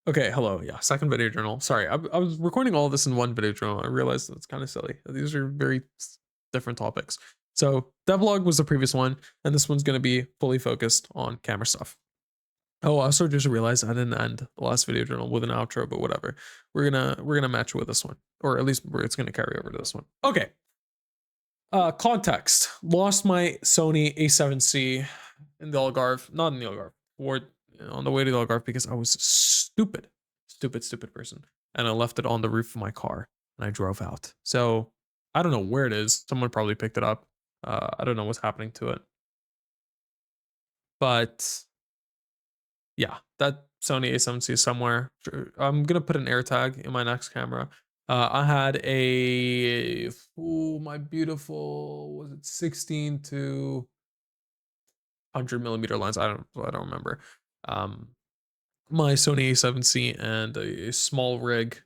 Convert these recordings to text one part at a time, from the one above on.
Okay, hello. Yeah, second video journal. Sorry, I was recording all of this in one video journal. I realized that's kind of silly. These are very different topics. So devlog was the previous one, and this one's going to be fully focused on camera stuff. Oh, I also just realized I didn't end the last video journal with an outro, but whatever. We're gonna match it with this one, or at least it's gonna carry over to this one. Okay. Context. Lost my Sony A7C in the Algarve, not in the Algarve, or on the way to the Algarve because I was stupid person, and I left it on the roof of my car and I drove out. So I don't know where it is. Someone probably picked it up. I don't know what's happening to it, but yeah, that Sony A7C is somewhere. I'm gonna put an AirTag in my next camera. I had my beautiful, was it 16 to 100mm lens? I don't remember. Um, my Sony A7C and a small rig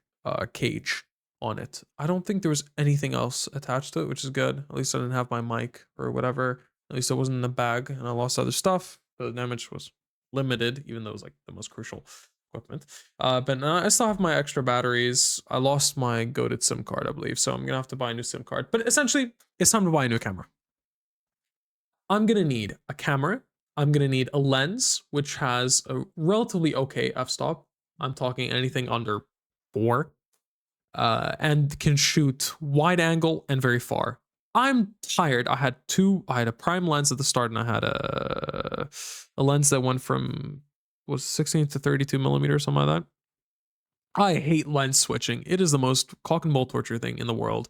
cage on it. I don't think there was anything else attached to it, which is good. At least I didn't have my mic or whatever. At least it wasn't in the bag, and I lost other stuff. The damage was limited, even though it was like the most crucial equipment. But I still have my extra batteries. I lost my goated SIM card, I believe, so I'm gonna have to buy a new SIM card. But essentially, it's time to buy a new camera. I'm gonna need a camera. I'm gonna need a lens, which has a relatively okay f-stop. I'm talking anything under 4, and can shoot wide angle and very far. I'm tired. I had a prime lens at the start, and I had a lens that went from, was 16 to 32mm, something like that. I hate lens switching. It is the most cock and ball torture thing in the world.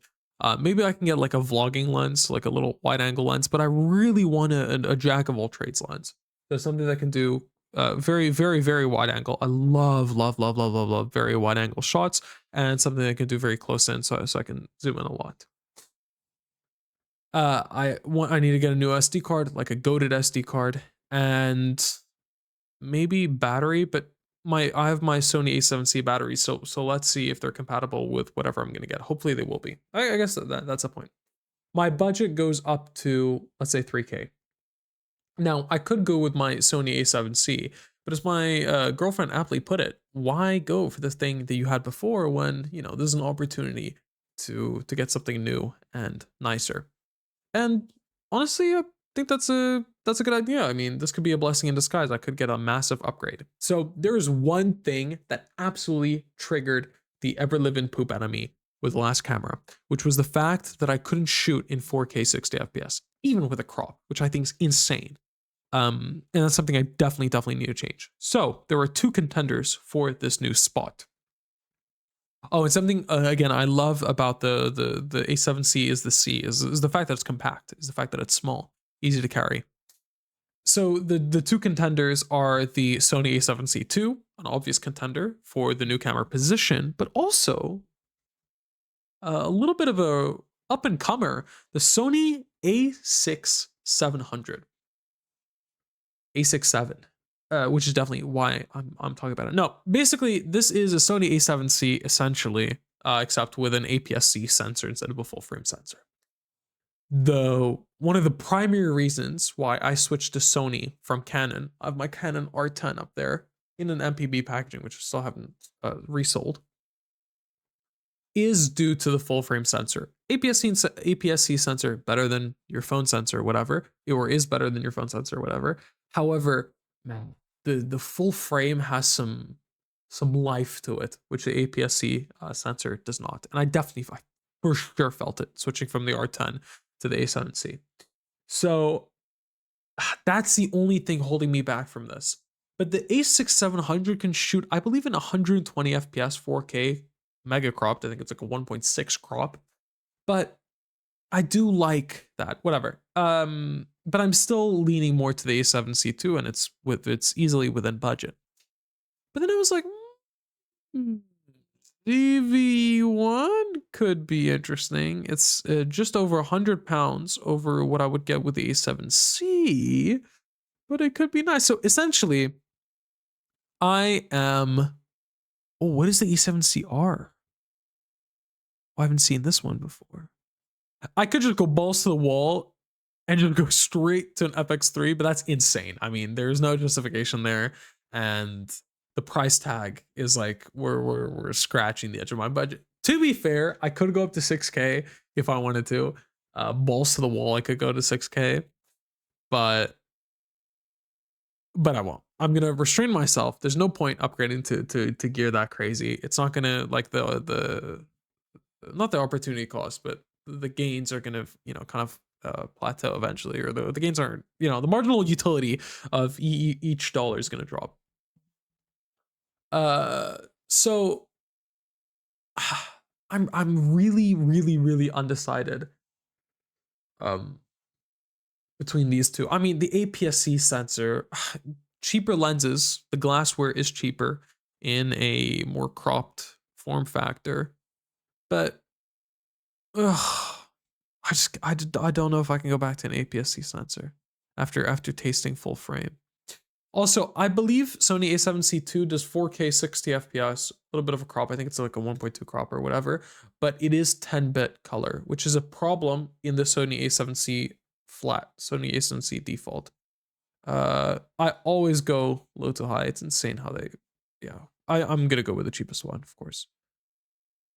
Maybe I can get like a vlogging lens, like a little wide angle lens, but I really want a jack of all trades lens. So something that can do very wide angle. I love very wide angle shots, and something that can do very close in, so I can zoom in a lot. I need to get a new SD card, like a goated SD card, and maybe battery, but I have my Sony A7C batteries, so let's see if they're compatible with whatever I'm gonna get. Hopefully they will be. I guess that's a point. My budget goes up to, let's say, 3K. Now I could go with my Sony A7C, but as my girlfriend aptly put it, why go for the thing that you had before when there's an opportunity to get something new and nicer? And honestly, I think that's a good idea. I mean, this could be a blessing in disguise. I could get a massive upgrade. So there is one thing that absolutely triggered the ever-living poop out of me with the last camera, which was the fact that I couldn't shoot in 4K 60 FPS, even with a crop, which I think is insane. And that's something I definitely need to change. So there are 2 contenders for this new spot. Oh, and something again I love about the A7C is the fact that it's compact, is the fact that it's small, easy to carry. So the 2 contenders are the Sony A7C II, an obvious contender for the new camera position, but also a little bit of a up and comer, the Sony A6 700, A67. Which is definitely why I'm talking about it. No, basically, this is a Sony A7C essentially, except with an APS-C sensor instead of a full frame sensor. Though one of the primary reasons why I switched to Sony from Canon, I have my Canon R10 up there in an MPB packaging, which I still haven't resold, is due to the full frame sensor. APS-C sensor better than your phone sensor, whatever, or is better than your phone sensor, whatever. However, man, the full frame has some life to it, which the APS-C sensor does not. And I for sure felt it switching from the R10 to the A7C. So that's the only thing holding me back from this. But the A6 700 can shoot, I believe, in 120 FPS 4K mega cropped. I think it's like a 1.6 crop. But I do like that. Whatever. But I'm still leaning more to the A7C II, and it's easily within budget. But then I was like, CV1 could be interesting. It's just over 100 pounds over what I would get with the A7C, but it could be nice. So essentially, I am. Oh, what is the A7CR? Oh, I haven't seen this one before. I could just go balls to the wall and just go straight to an FX3, but that's insane. I mean, there's no justification there. And the price tag is like we're scratching the edge of my budget. To be fair, I could go up to 6K if I wanted to. Balls to the wall, I could go to 6K, but I won't. I'm gonna restrain myself. There's no point upgrading to gear that crazy. It's not gonna like the not the opportunity cost, but the gains are gonna kind of plateau eventually, or the gains aren't the marginal utility of each dollar is gonna drop. So I'm really undecided between these two. I mean, the APS-C sensor, cheaper lenses, the glassware is cheaper in a more cropped form factor, but I don't know if I can go back to an APS-C sensor after tasting full frame. Also, I believe Sony A7C II does 4K 60 FPS, a little bit of a crop. I think it's like a 1.2 crop or whatever, but it is 10-bit color, which is a problem in the Sony A7C flat, Sony A7C default. I always go low to high. It's insane how they, I'm gonna go with the cheapest one, of course.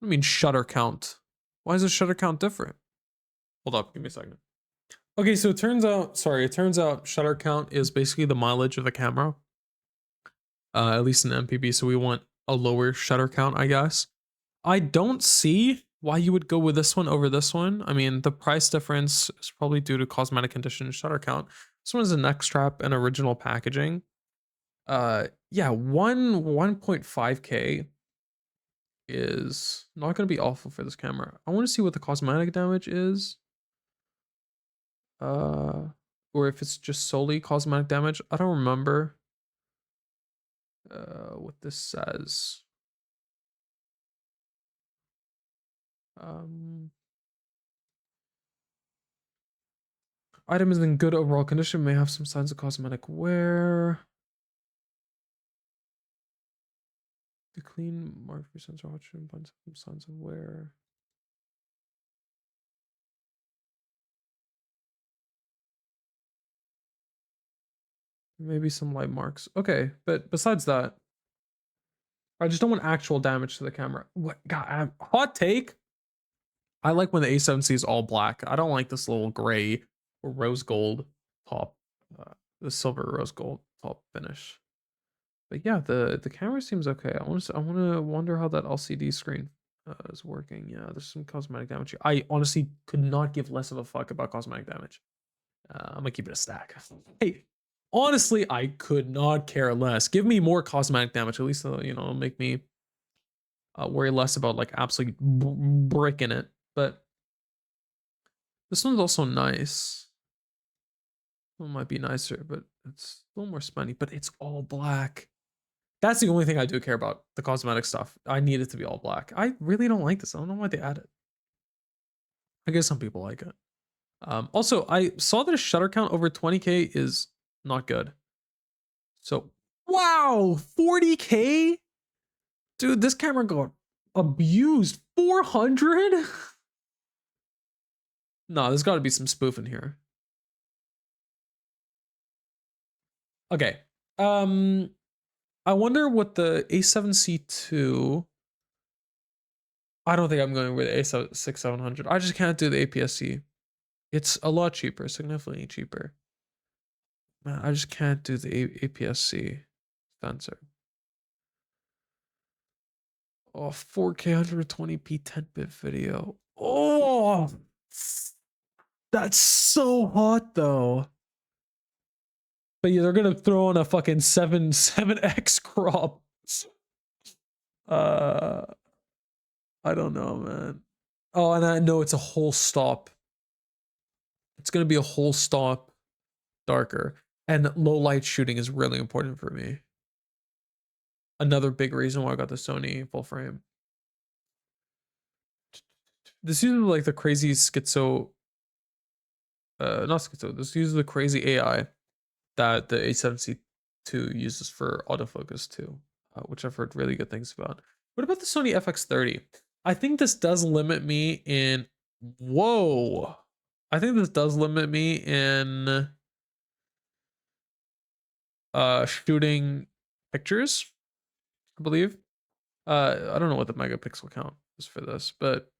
I mean, shutter count. Why is the shutter count different? Hold up, give me a second. Okay, so it turns out shutter count is basically the mileage of the camera, at least in MPB. So we want a lower shutter count, I guess. I don't see why you would go with this one over this one. I mean, the price difference is probably due to cosmetic condition and shutter count. This one is a neck strap and original packaging. Yeah, 1.5K is not going to be awful for this camera. I want to see what the cosmetic damage is. Or if it's just solely cosmetic damage. I don't remember what this says. Item is in good overall condition, may have some signs of cosmetic wear. The clean mark for sensor option finds some signs of wear. Maybe some light marks. Okay, but besides that, I just don't want actual damage to the camera. What? God, hot take. I like when the A7C is all black. I don't like this little gray or rose gold top, the silver rose gold top finish. But yeah, the camera seems okay. I want to wonder how that LCD screen is working. Yeah, there's some cosmetic damage. I honestly could not give less of a fuck about cosmetic damage. I'm gonna keep it a stack. Hey, honestly, I could not care less. Give me more cosmetic damage. At least it'll make me worry less about like absolutely bricking it. But this one's also nice. One might be nicer, but it's a little more spenny. But it's all black. That's the only thing I do care about, the cosmetic stuff. I need it to be all black. I really don't like this. I don't know why they add it. I guess some people like it. Also, I saw that a shutter count over 20K is not good. So, wow, 40K? Dude, this camera got abused. 400? No, there's got to be some spoof in here. Okay. I wonder what the A7C II. I don't think I'm going with A6700. I just can't do the APS-C. It's a lot cheaper, significantly cheaper. Man, I just can't do the APS-C sensor. Oh, 4K 120p 10-bit video. Oh, that's so hot though. But yeah, they're gonna throw on a fucking 7x crop. I don't know, man. Oh, and I know it's a whole stop. It's gonna be a whole stop darker. And low light shooting is really important for me. Another big reason why I got the Sony full frame. This uses like the crazy schizo, not schizo, this uses the crazy AI that the A7C II uses for autofocus too, which I've heard really good things about. What about the Sony FX30? I think this does limit me in, whoa. I think this does limit me in shooting pictures. I believe. I don't know what the megapixel count is for this, but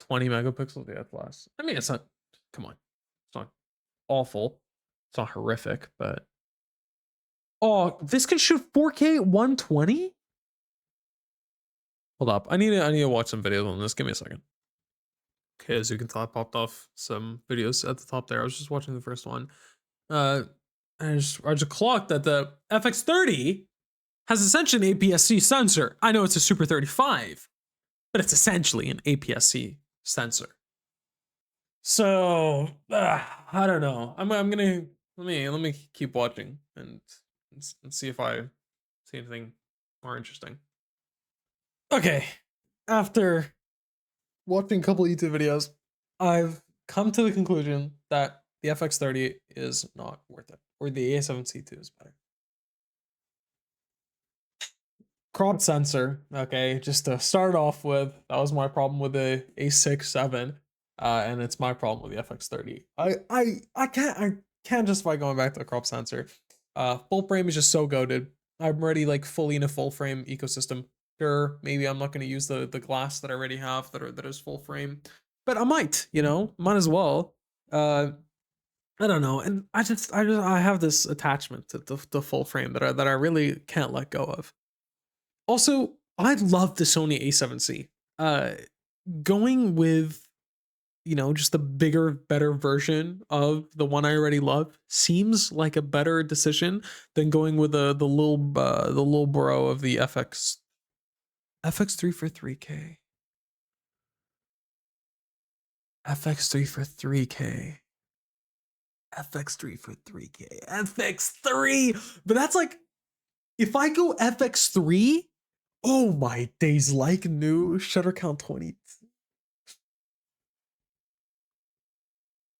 20 megapixels, yeah, that's less. I mean, it's not, come on, it's not awful. It's not horrific, but oh, this can shoot 4K 120? Hold up. I need to watch some videos on this. Give me a second. Okay, as you can tell, I popped off some videos at the top there. I was just watching the first one. I just clocked that the FX30 has essentially an APS-C sensor. I know it's a Super 35, but it's essentially an APS-C sensor. So I don't know. I'm gonna let me keep watching and see if I see anything more interesting. Okay, after watching a couple YouTube videos, I've come to the conclusion that the FX30 is not worth it, or the A7C II is better. Crop sensor, okay, just to start off with, that was my problem with the A6 VII, and it's my problem with the FX30. I can't justify going back to the crop sensor. Full frame is just so goated. I'm already like fully in a full frame ecosystem. Sure, maybe I'm not going to use the glass that I already have that is full frame, but I might, you know, might as well. I don't know, and I have this attachment to the full frame that I really can't let go of. Also, I love the Sony A7C. Going with, you know, just the bigger, better version of the one I already love seems like a better decision than going with the little bro of the FX3 for 3K. FX3 for 3K. FX3 for 3K. FX3. But that's like, if I go FX3, oh my days, like new shutter count 20.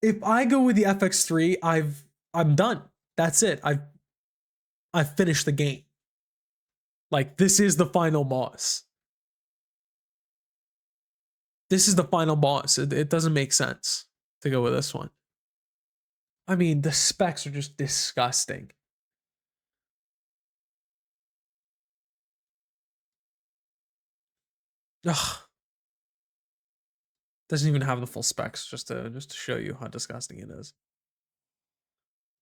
If I go with the FX3, I'm done. That's it. I've finished the game. Like, this is the final boss. This is the final boss. It doesn't make sense to go with this one. I mean, the specs are just disgusting. Ugh. Doesn't even have the full specs, just to show you how disgusting it is.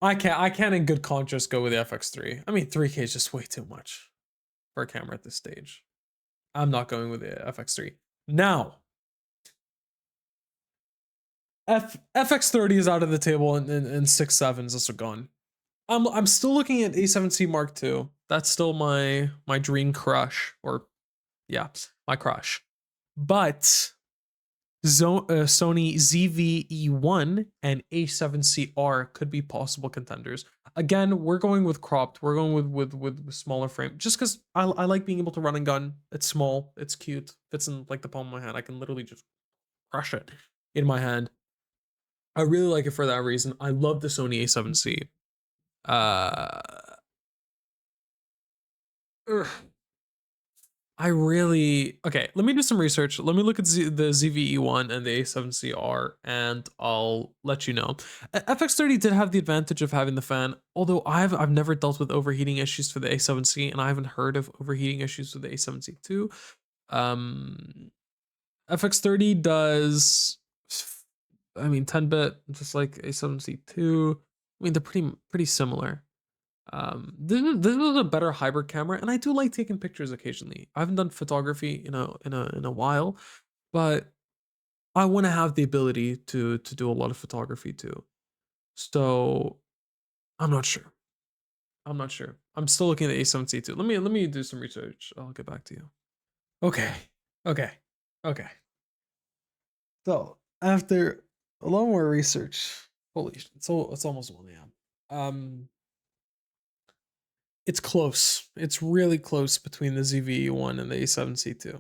I can't in good conscience go with the FX3. I mean, 3K is just way too much for a camera at this stage. I'm not going with the FX3. Now, FX30 is out of the table, and 6.7 is also gone. I'm still looking at A7C Mark II. That's still my dream crush, or yeah, my crush. But Sony ZV-E1 and A7CR could be possible contenders. Again, we're going with cropped. We're going with smaller frame, just because I like being able to run and gun. It's small, it's cute, fits in like the palm of my hand. I can literally just crush it in my hand. I really like it for that reason. I love the Sony A7C. I really okay. Let me do some research. Let me look at the ZVE1 and the A7CR, and I'll let you know. FX30 did have the advantage of having the fan, although I've never dealt with overheating issues for the A7C, and I haven't heard of overheating issues with the A7C II. FX30 does, I mean, 10-bit, just like A7C II. I mean, they're pretty similar. This is a better hybrid camera, and I do like taking pictures occasionally. I haven't done photography in a while, but I want to have the ability to do a lot of photography too. So I'm not sure. I'm still looking at the A7C II. Let me do some research. I'll get back to you. Okay. So after a lot more research, holy shit, it's almost 1 a.m. It's close. It's really close between the ZV-E1 and the A7C II.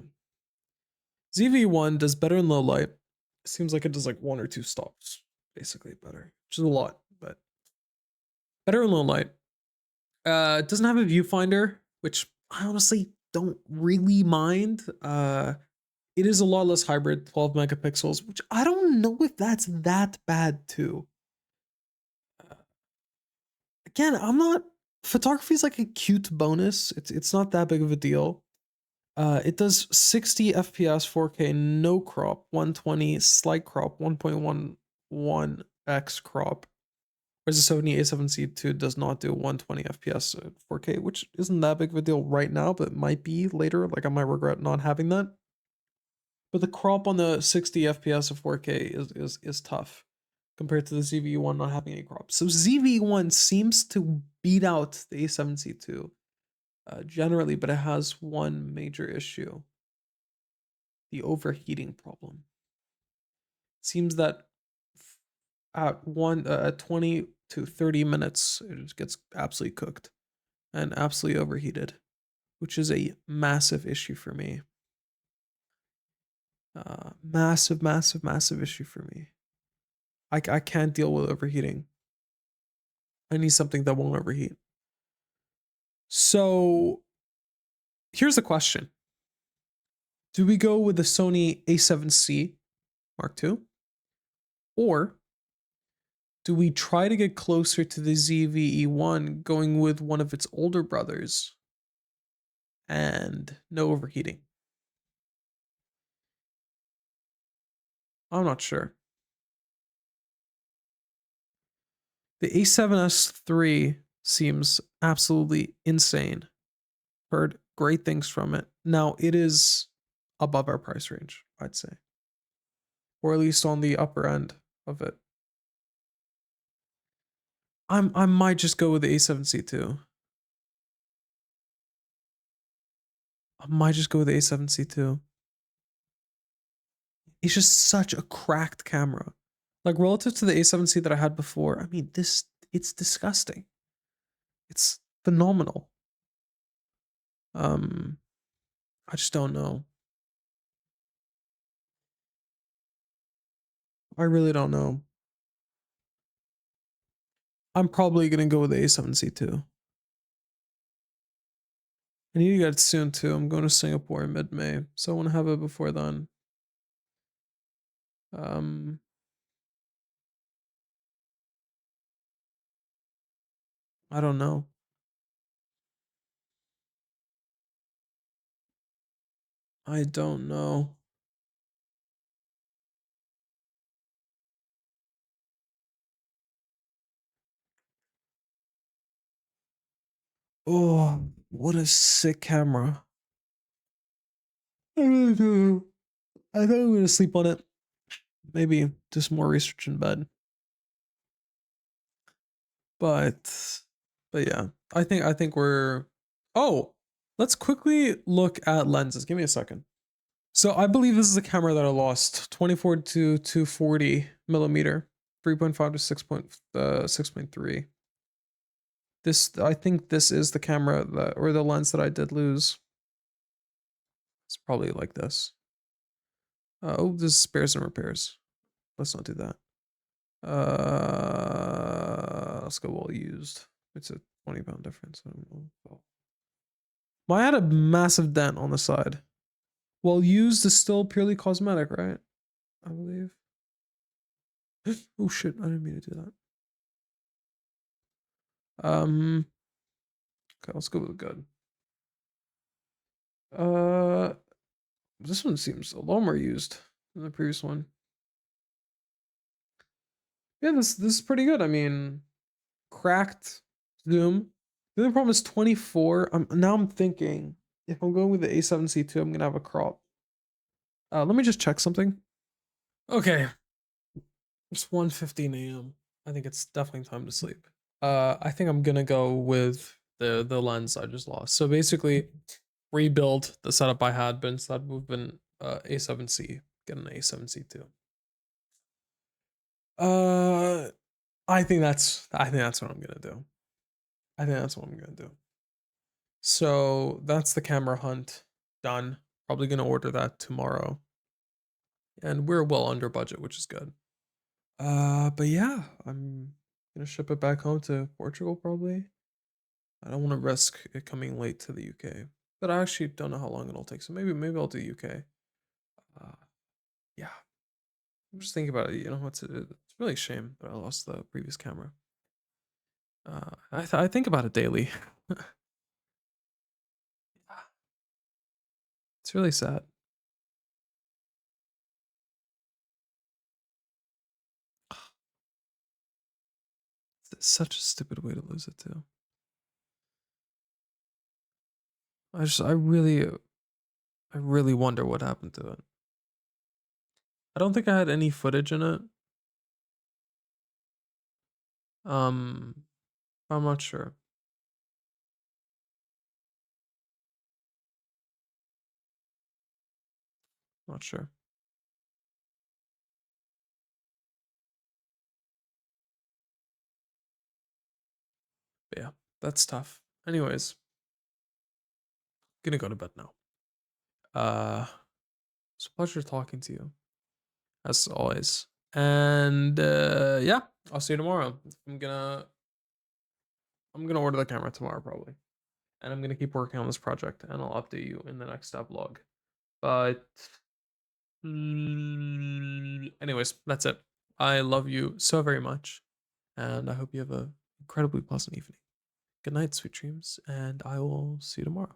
ZV-E1 does better in low light. It seems like it does like 1 or 2 stops, basically better, which is a lot, but better in low light. It doesn't have a viewfinder, which I honestly don't really mind. It is a lot less hybrid, 12 megapixels, which I don't know if that's that bad too. again, I'm not. Photography is like a cute bonus. It's not that big of a deal. It does 60 FPS, 4K, no crop, 120 slight crop, 1.11x crop. Whereas the Sony A7C II does not do 120 FPS 4K, which isn't that big of a deal right now, but it might be later. Like I might regret not having that. But the crop on the 60 FPS of 4K is tough compared to the ZV-1 not having any crop. So ZV-1 seems to beat out the A7C II generally, but it has one major issue: the overheating problem. It seems that at 20 to 30 minutes, it just gets absolutely cooked and absolutely overheated, which is a massive issue for me. Massive, massive, massive issue for me. I can't deal with overheating. I need something that won't overheat. So here's the question. Do we go with the Sony A7C Mark II? Or do we try to get closer to the ZV-E1 going with one of its older brothers and no overheating? I'm not sure. The A7S III seems absolutely insane. Heard great things from it. Now, it is above our price range, I'd say. Or at least on the upper end of it. I might just go with the A7C II. I might just go with the A7C II. It's just such a cracked camera. Like relative to the A7C that I had before, I mean, it's disgusting. It's phenomenal. I just don't know. I really don't know. I'm probably gonna go with the A7C II. I need to get it soon too. I'm going to Singapore in mid-May, so I want to have it before then. I don't know. I don't know. Oh, what a sick camera. I really do. I think I'm gonna sleep on it. Maybe do some more research in bed. But yeah, I think we're. Oh, let's quickly look at lenses. Give me a second. So I believe this is the camera that I lost. 24 to 240 millimeter, 3.5 to 6.3. This, I think this is the camera that, or the lens that I did lose. It's probably like this. Oh, this is spares and repairs. Let's not do that. Let's go well used. It's a 20-pound difference. I don't know. Well, I had a massive dent on the side. Well used is still purely cosmetic, right? I believe. Oh shit, I didn't mean to do that. Okay, let's go with good. This one seems a lot more used than the previous one. Yeah, this is pretty good. I mean, cracked zoom. The other problem is 24. Now I'm thinking if I'm going with the A7C II, I'm gonna have a crop. Let me just check something. Okay, it's 1:15 a.m. I think it's definitely time to sleep. I think I'm gonna go with the lens I just lost. So basically, rebuild the setup I had, but instead moving A7C, get an A7C II. I think that's what I'm gonna do. I think that's what I'm gonna do. So that's the camera hunt done. Probably gonna order that tomorrow. And we're well under budget, which is good. But yeah, I'm gonna ship it back home to Portugal probably. I don't want to risk it coming late to the UK, but I actually don't know how long it'll take. So maybe I'll do UK. Yeah, I'm just thinking about it. You know, it's really a shame that I lost the previous camera. I think about it daily. It's really sad. It's such a stupid way to lose it too. I really wonder what happened to it. I don't think I had any footage in it. I'm not sure. Not sure. But yeah, that's tough. Anyways, gonna go to bed now. It's a pleasure talking to you, as always. And yeah, I'll see you tomorrow. I'm gonna order the camera tomorrow probably. And I'm gonna keep working on this project and I'll update you in the next vlog. But anyways, that's it. I love you so very much, and I hope you have a incredibly pleasant evening. Good night, sweet dreams, and I will see you tomorrow.